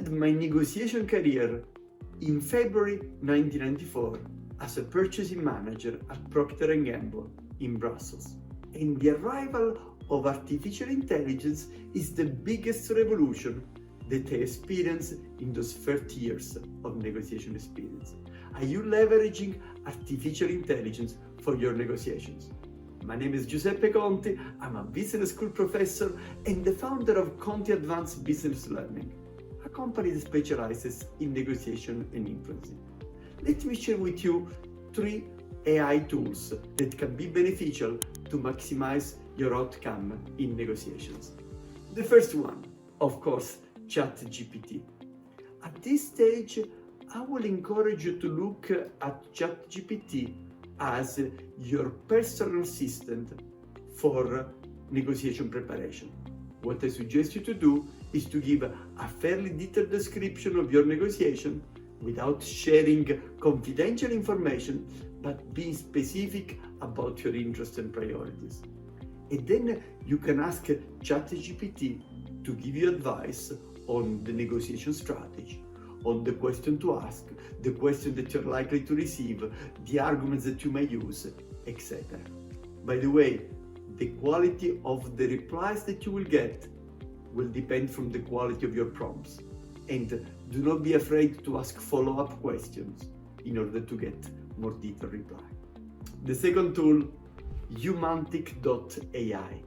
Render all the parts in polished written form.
started my negotiation career in February 1994 as a purchasing manager at Procter & Gamble in Brussels. And the arrival of artificial intelligence is the biggest revolution that I experienced in those 30 years of negotiation experience. Are you leveraging artificial intelligence for your negotiations? My name is Giuseppe Conti. I'm a business school professor and the founder of Conti Advanced Business Learning, a company that specializes in negotiation and influencing. Let me share with you 3 AI tools that can be beneficial to maximize your outcome in negotiations. The first one, of course, ChatGPT. At this stage, I will encourage you to look at ChatGPT as your personal assistant for negotiation preparation. What I suggest you to do is to give a fairly detailed description of your negotiation without sharing confidential information, but being specific about your interests and priorities. And then you can ask ChatGPT to give you advice on the negotiation strategy, on the question to ask, the question that you're likely to receive, the arguments that you may use, etc. By the way, the quality of the replies that you will get will depend from the quality of your prompts. And do not be afraid to ask follow-up questions in order to get more detailed reply. The second tool, humantic.ai.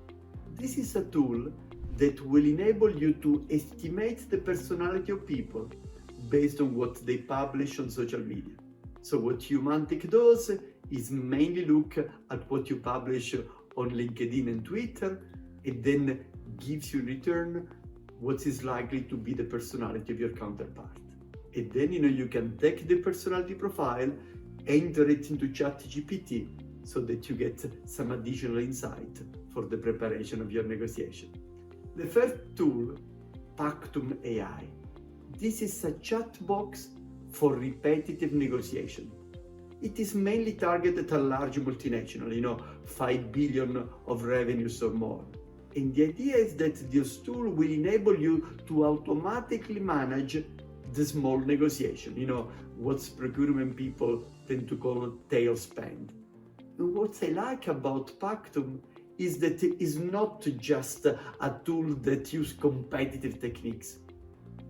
This is a tool that will enable you to estimate the personality of people based on what they publish on social media. So what Humantic does is mainly look at what you publish on LinkedIn and Twitter, and then gives you in return what is likely to be the personality of your counterpart. And then you can take the personality profile, enter it into ChatGPT so that you get some additional insight for the preparation of your negotiation. The third tool, Pactum AI. This is a chat box for repetitive negotiation. It is mainly targeted at large multinational, 5 billion of revenues or more. And the idea is that this tool will enable you to automatically manage the small negotiation, what procurement people tend to call tail spend. And what I like about Pactum is that it is not just a tool that uses competitive techniques,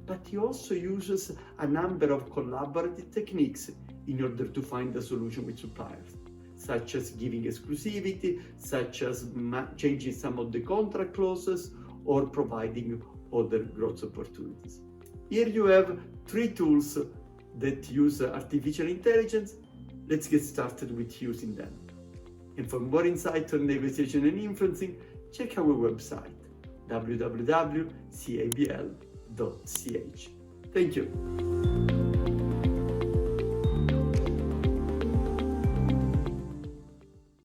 but it also uses a number of collaborative techniques in order to find a solution with suppliers, such as giving exclusivity, such as changing some of the contract clauses, or providing other growth opportunities. Here you have 3 tools that use artificial intelligence. Let's get started with using them. And for more insight on negotiation and influencing, check our website, www.cabl.ch. Thank you.